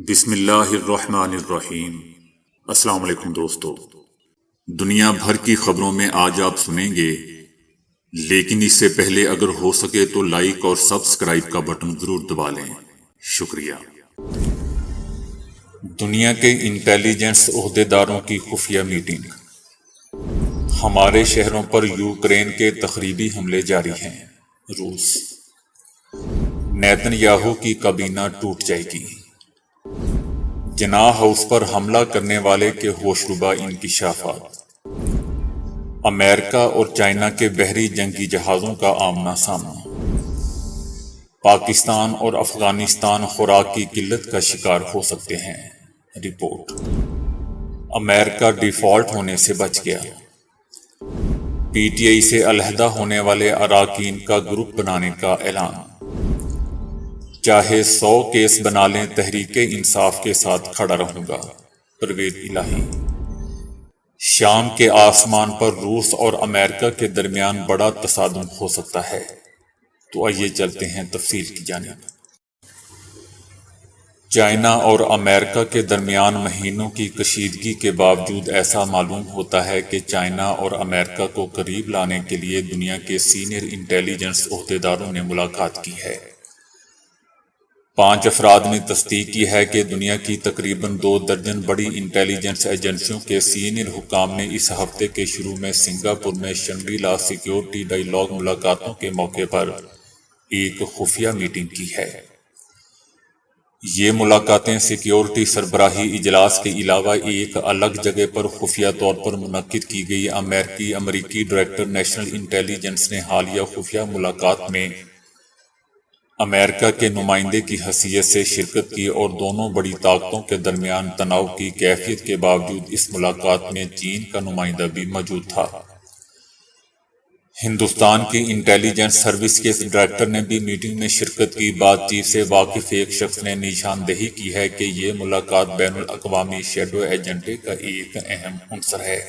بسم اللہ الرحمن الرحیم۔ السلام علیکم دوستو، دنیا بھر کی خبروں میں آج آپ سنیں گے، لیکن اس سے پہلے اگر ہو سکے تو لائک اور سبسکرائب کا بٹن ضرور دبا لیں۔ شکریہ۔ دنیا کے انٹیلیجنس عہدیداروں کی خفیہ میٹنگ۔ ہمارے شہروں پر یوکرین کے تخریبی حملے جاری ہیں۔ روس۔ نیتن یاہو کی کابینہ ٹوٹ جائے گی۔ جناح ہاؤس پر حملہ کرنے والے کے ہوشربا انکشافات۔ امریکہ اور چائنا کے بحری جنگی جہازوں کا آمنا سامنا۔ پاکستان اور افغانستان خوراک کی قلت کا شکار ہو سکتے ہیں۔ رپورٹ۔ امریکہ ڈیفالٹ ہونے سے بچ گیا۔ پی ٹی آئی سے علیحدہ ہونے والے اراکین کا گروپ بنانے کا اعلان۔ چاہے 100 کیس بنا لیں تحریک انصاف کے ساتھ کھڑا رہوں گا، پرویز الہی۔ شام کے آسمان پر روس اور امریکہ کے درمیان بڑا تصادم ہو سکتا ہے، تو آئیے چلتے ہیں تفصیل کی جانب۔ چائنا اور امریکہ کے درمیان مہینوں کی کشیدگی کے باوجود ایسا معلوم ہوتا ہے کہ چائنا اور امریکہ کو قریب لانے کے لیے دنیا کے سینئر انٹیلیجنس عہدیداروں نے ملاقات کی ہے۔ 5 افراد نے تصدیق کی ہے کہ دنیا کی تقریباً 2 درجن بڑی انٹیلیجنس ایجنسیوں کے سینئر حکام نے اس ہفتے کے شروع میں سنگاپور میں شنگری لا سیکیورٹی ڈائیلاگ ملاقاتوں کے موقع پر ایک خفیہ میٹنگ کی ہے۔ یہ ملاقاتیں سیکیورٹی سربراہی اجلاس کے علاوہ ایک الگ جگہ پر خفیہ طور پر منعقد کی گئی۔ امریکی ڈائریکٹر نیشنل انٹیلیجنس نے حالیہ خفیہ ملاقات میں امریکہ کے نمائندے کی حیثیت سے شرکت کی اور دونوں بڑی طاقتوں کے درمیان تناؤ کی کیفیت کے باوجود اس ملاقات میں چین کا نمائندہ بھی موجود تھا۔ ہندوستان کی انٹیلیجنس سروس کے ڈائریکٹر نے بھی میٹنگ میں شرکت کی۔ بات چیت سے واقف ایک شخص نے نشاندہی کی ہے کہ یہ ملاقات بین الاقوامی شیڈو ایجنڈے کا ایک اہم عنصر ہے۔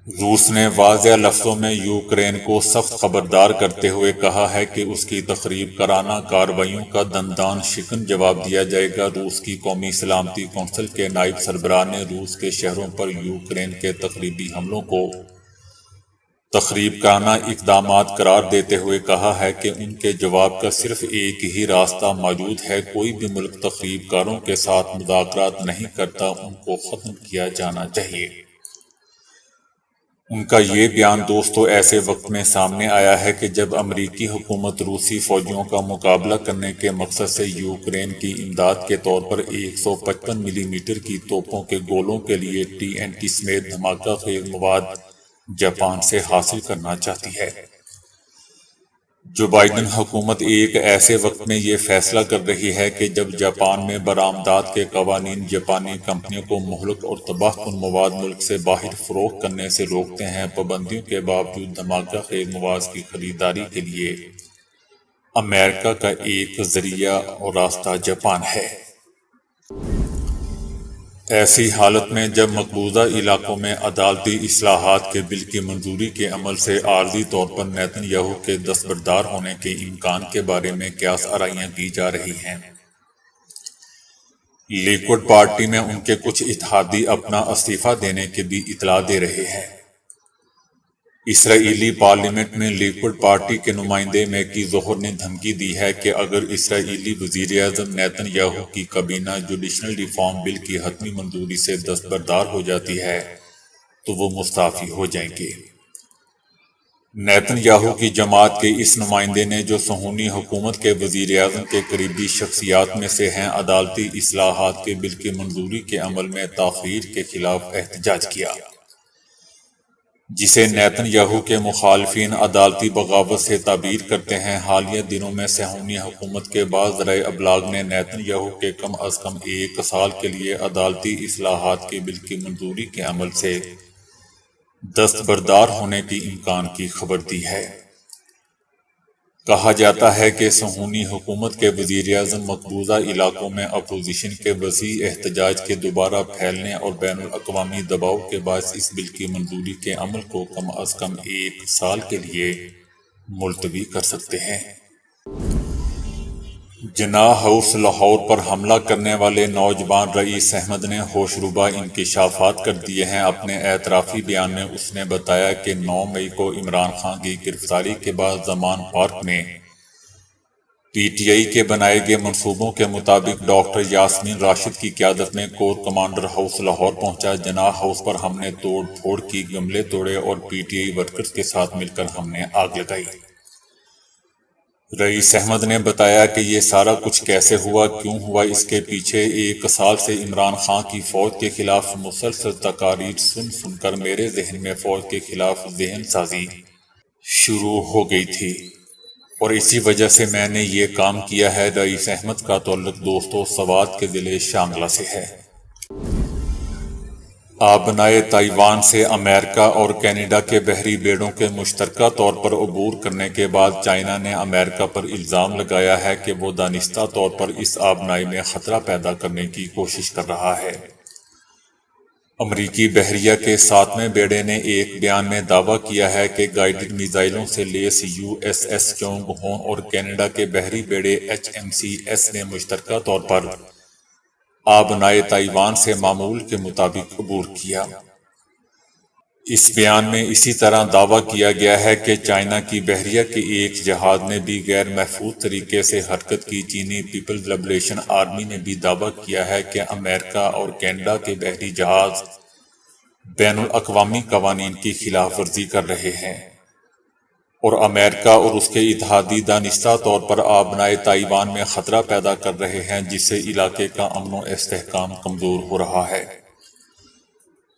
روس نے واضح لفظوں میں یوکرین کو سخت خبردار کرتے ہوئے کہا ہے کہ اس کی تخریب کارانہ کارروائیوں کا دندان شکن جواب دیا جائے گا۔ روس کی قومی سلامتی کونسل کے نائب سربراہ نے روس کے شہروں پر یوکرین کے تخریبی حملوں کو تخریب کارانہ اقدامات قرار دیتے ہوئے کہا ہے کہ ان کے جواب کا صرف ایک ہی راستہ موجود ہے۔ کوئی بھی ملک تخریب کاروں کے ساتھ مذاکرات نہیں کرتا، ان کو ختم کیا جانا چاہیے۔ ان کا یہ بیان دوستو ایسے وقت میں سامنے آیا ہے کہ جب امریکی حکومت روسی فوجیوں کا مقابلہ کرنے کے مقصد سے یوکرین کی امداد کے طور پر 155 ملی میٹر کی توپوں کے گولوں کے لیے TNT سمیت دھماکہ خیز مواد جاپان سے حاصل کرنا چاہتی ہے۔ جو بائیڈن حکومت ایک ایسے وقت میں یہ فیصلہ کر رہی ہے کہ جب جاپان میں برآمدات کے قوانین جاپانی کمپنیوں کو مہلک اور تباہ کن مواد ملک سے باہر فروخت کرنے سے روکتے ہیں۔ پابندیوں کے باوجود دھماکہ خیز مواد کی خریداری کے لیے امریکہ کا ایک ذریعہ اور راستہ جاپان ہے۔ ایسی حالت میں جب مقبوضہ علاقوں میں عدالتی اصلاحات کے بل کی منظوری کے عمل سے عارضی طور پر نیتن یاہو کے دستبردار ہونے کے امکان کے بارے میں قیاس آرائیاں کی جا رہی ہیں۔ لیکوڈ پارٹی میں ان کے کچھ اتحادی اپنا استعفیٰ دینے کی بھی اطلاع دے رہے ہیں۔ اسرائیلی پارلیمنٹ میں لیکوڈ پارٹی کے نمائندے میکی ظہر نے دھمکی دی ہے کہ اگر اسرائیلی وزیر اعظم نیتن یاہو کی کابینہ جوڈیشل ریفارم بل کی حتمی منظوری سے دستبردار ہو جاتی ہے تو وہ مستعفی ہو جائیں گے۔ نیتن یاہو کی جماعت کے اس نمائندے نے، جو صہیونی حکومت کے وزیر اعظم کے قریبی شخصیات میں سے ہیں، عدالتی اصلاحات کے بل کی منظوری کے عمل میں تاخیر کے خلاف احتجاج کیا، جسے نیتن یاہو کے مخالفین عدالتی بغاوت سے تعبیر کرتے ہیں۔ حالیہ دنوں میں صہیونی حکومت کے بعض ذرائع ابلاغ نے نیتن یاہو کے کم از کم 1 سال کے لیے عدالتی اصلاحات کے بل کی منظوری کے عمل سے دستبردار ہونے کے امکان کی خبر دی ہے۔ کہا جاتا ہے کہ صہیونی حکومت کے وزیر اعظم مقبوضہ علاقوں میں اپوزیشن کے وسیع احتجاج کے دوبارہ پھیلنے اور بین الاقوامی دباؤ کے باعث اس بل کی منظوری کے عمل کو کم از کم 1 سال کے لیے ملتوی کر سکتے ہیں۔ جناح ہاؤس لاہور پر حملہ کرنے والے نوجوان رئیس احمد نے ہوشربا انکشافات کر دیے ہیں۔ اپنے اعترافی بیان میں اس نے بتایا کہ 9 مئی کو عمران خان کی گرفتاری کے بعد زمان پارک میں پی ٹی آئی کے بنائے گئے منصوبوں کے مطابق ڈاکٹر یاسمین راشد کی قیادت میں کور کمانڈر ہاؤس لاہور پہنچا۔ جناح ہاؤس پر ہم نے توڑ پھوڑ کی، گملے توڑے اور پی ٹی آئی ورکرز کے ساتھ مل کر ہم نے آگ لگائی۔ رئیس احمد نے بتایا کہ یہ سارا کچھ کیسے ہوا، کیوں ہوا، اس کے پیچھے 1 سال سے عمران خان کی فوج کے خلاف مسلسل تقاریر سن سن کر میرے ذہن میں فوج کے خلاف ذہن سازی شروع ہو گئی تھی اور اسی وجہ سے میں نے یہ کام کیا ہے۔ رئیس احمد کا تعلق دوستو سوات کے ضلع شانگلہ سے ہے۔ آبنائے تائیوان سے امریکہ اور کینیڈا کے بحری بیڑوں کے مشترکہ طور پر عبور کرنے کے بعد چائنا نے امریکہ پر الزام لگایا ہے کہ وہ دانستہ طور پر اس آبنائی میں خطرہ پیدا کرنے کی کوشش کر رہا ہے۔ امریکی بحریہ کے 7ویں بیڑے نے ایک بیان میں دعویٰ کیا ہے کہ گائیڈڈ میزائلوں سے لیس یو ایس ایس چونگ ہون اور کینیڈا کے بحری بیڑے ایچ ایم سی ایس نے مشترکہ طور پر آبنائے تائیوان سے معمول کے مطابق عبور کیا۔ اس بیان میں اسی طرح دعویٰ کیا گیا ہے کہ چائنا کی بحریہ کے ایک جہاز نے بھی غیر محفوظ طریقے سے حرکت کی۔ چینی پیپلز لبریشن آرمی نے بھی دعویٰ کیا ہے کہ امریکہ اور کینیڈا کے بحری جہاز بین الاقوامی قوانین کی خلاف ورزی کر رہے ہیں اور امریکہ اور اس کے اتحادی دانستہ طور پر آبنائے تائیوان میں خطرہ پیدا کر رہے ہیں، جس سے علاقے کا امن و استحکام کمزور ہو رہا ہے۔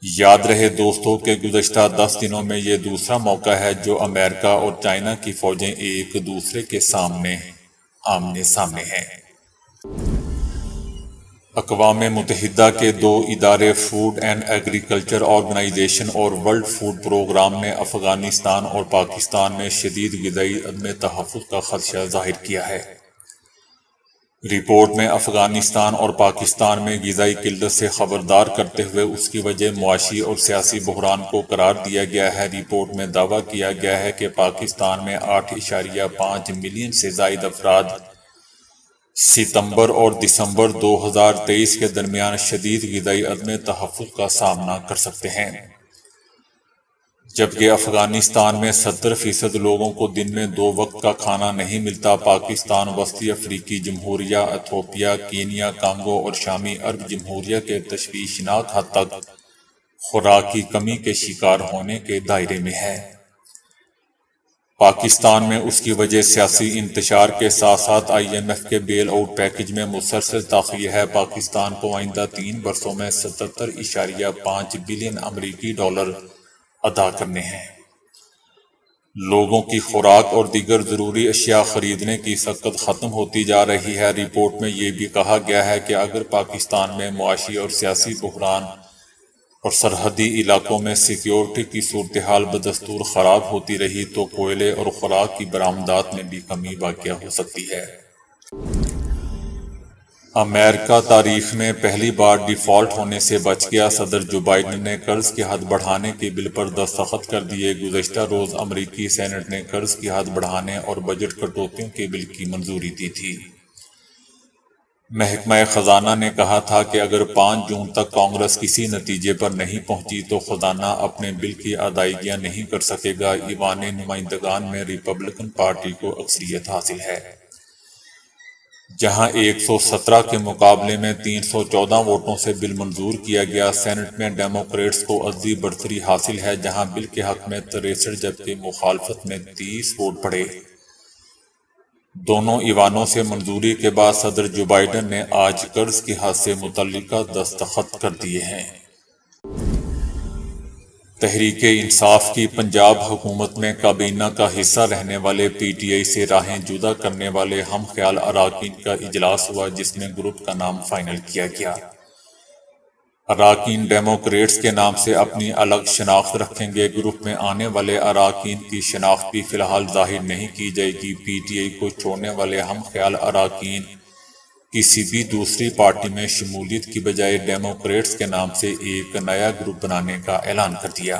یاد رہے دوستو کہ گزشتہ 10 دنوں میں یہ دوسرا موقع ہے جو امریکہ اور چائنا کی فوجیں ایک دوسرے کے سامنے آمنے سامنے ہیں۔ اقوام متحدہ کے 2 ادارے فوڈ اینڈ ایگریکلچر آرگنائزیشن اور ورلڈ فوڈ پروگرام نے افغانستان اور پاکستان میں شدید غذائی عدم تحفظ کا خدشہ ظاہر کیا ہے۔ رپورٹ میں افغانستان اور پاکستان میں غذائی قلت سے خبردار کرتے ہوئے اس کی وجہ معاشی اور سیاسی بحران کو قرار دیا گیا ہے۔ رپورٹ میں دعویٰ کیا گیا ہے کہ پاکستان میں 8.5 ملین سے زائد افراد ستمبر اور دسمبر 2023 کے درمیان شدید غذائی عدم تحفظ کا سامنا کر سکتے ہیں، جبکہ افغانستان میں 70% لوگوں کو دن میں 2 وقت کا کھانا نہیں ملتا۔ پاکستان وسطی افریقی جمہوریہ، ایتھوپیا، کینیا، کانگو اور شامی عرب جمہوریہ کے تشویشناک حد تک خوراک کی کمی کے شکار ہونے کے دائرے میں ہے۔ پاکستان میں اس کی وجہ سیاسی انتشار کے ساتھ ساتھ آئی ایم ایف کے بیل آؤٹ پیکج میں مسلسل تاخیر ہے۔ پاکستان کو آئندہ 3 برسوں میں 77.5 بلین امریکی ڈالر ادا کرنے ہیں۔ لوگوں کی خوراک اور دیگر ضروری اشیاء خریدنے کی سکت ختم ہوتی جا رہی ہے۔ رپورٹ میں یہ بھی کہا گیا ہے کہ اگر پاکستان میں معاشی اور سیاسی بحران اور سرحدی علاقوں میں سیکیورٹی کی صورتحال بدستور خراب ہوتی رہی تو کوئلے اور خوراک کی برآمدات میں بھی کمی واقع ہو سکتی ہے۔ امریکہ تاریخ میں پہلی بار ڈیفالٹ ہونے سے بچ گیا۔ صدر جو بائیڈن نے قرض کی حد بڑھانے کے بل پر دستخط کر دیے۔ گزشتہ روز امریکی سینٹ نے قرض کی حد بڑھانے اور بجٹ کٹوتیوں کے بل کی منظوری دی تھی۔ محکمہ خزانہ نے کہا تھا کہ اگر 5 جون تک کانگریس کسی نتیجے پر نہیں پہنچی تو خزانہ اپنے بل کی ادائیگیاں نہیں کر سکے گا۔ ایوان نمائندگان میں ریپبلکن پارٹی کو اکثریت حاصل ہے، جہاں 117 کے مقابلے میں 314 ووٹوں سے بل منظور کیا گیا۔ سینٹ میں ڈیموکریٹس کو عددی برتری حاصل ہے، جہاں بل کے حق میں 63 جبکہ مخالفت میں 30 ووٹ پڑے۔ دونوں ایوانوں سے منظوری کے بعد صدر جو بائیڈن نے آج قرض کی حد سے متعلقہ دستخط کر دیے ہیں۔ تحریک انصاف کی پنجاب حکومت میں کابینہ کا حصہ رہنے والے پی ٹی آئی سے راہیں جدا کرنے والے ہم خیال اراکین کا اجلاس ہوا، جس میں گروپ کا نام فائنل کیا گیا۔ اراکین ڈیموکریٹس کے نام سے اپنی الگ شناخت رکھیں گے۔ گروپ میں آنے والے اراکین کی شناخت بھی فی الحال ظاہر نہیں کی جائے گی۔ پی ٹی آئی کو چھوڑنے والے ہم خیال اراکین کسی بھی دوسری پارٹی میں شمولیت کی بجائے ڈیموکریٹس کے نام سے ایک نیا گروپ بنانے کا اعلان کر دیا۔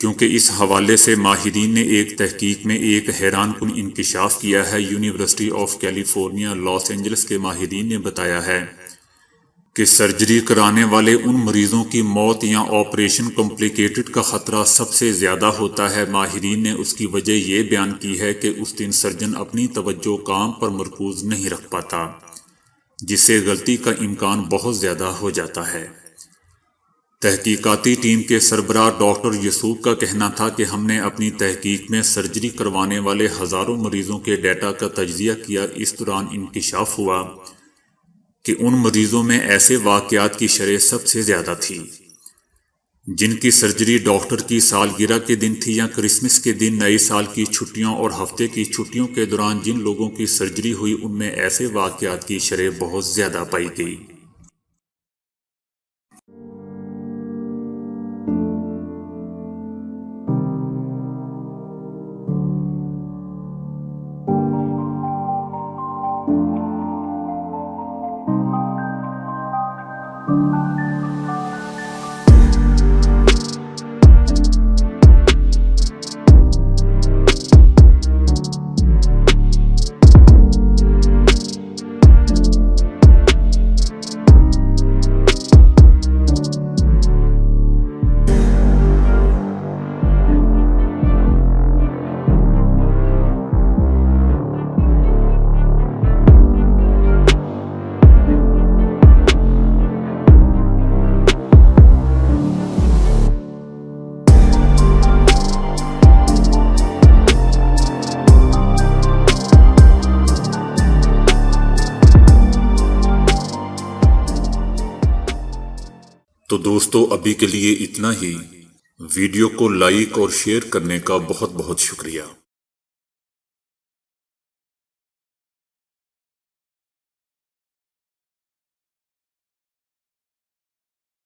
کیونکہ اس حوالے سے ماہرین نے ایک تحقیق میں ایک حیران کن انکشاف کیا ہے۔ University of California Los Angeles کے ماہرین نے بتایا ہے کہ سرجری کرانے والے ان مریضوں کی موت یا آپریشن کمپلیکیٹڈ کا خطرہ سب سے زیادہ ہوتا ہے۔ ماہرین نے اس کی وجہ یہ بیان کی ہے کہ اس دن سرجن اپنی توجہ کام پر مرکوز نہیں رکھ پاتا، جس سے غلطی کا امکان بہت زیادہ ہو جاتا ہے۔ تحقیقاتی ٹیم کے سربراہ ڈاکٹر یسوع کا کہنا تھا کہ ہم نے اپنی تحقیق میں سرجری کروانے والے ہزاروں مریضوں کے ڈیٹا کا تجزیہ کیا۔ اس دوران انکشاف ہوا کہ ان مریضوں میں ایسے واقعات کی شرح سب سے زیادہ تھی جن کی سرجری ڈاکٹر کی سالگرہ کے دن تھی یا کرسمس کے دن، نئے سال کی چھٹیوں اور ہفتے کی چھٹیوں کے دوران جن لوگوں کی سرجری ہوئی ان میں ایسے واقعات کی شرح بہت زیادہ پائی گئی۔ تو دوستو ابھی کے لیے اتنا ہی۔ ویڈیو کو لائک اور شیئر کرنے کا بہت بہت شکریہ۔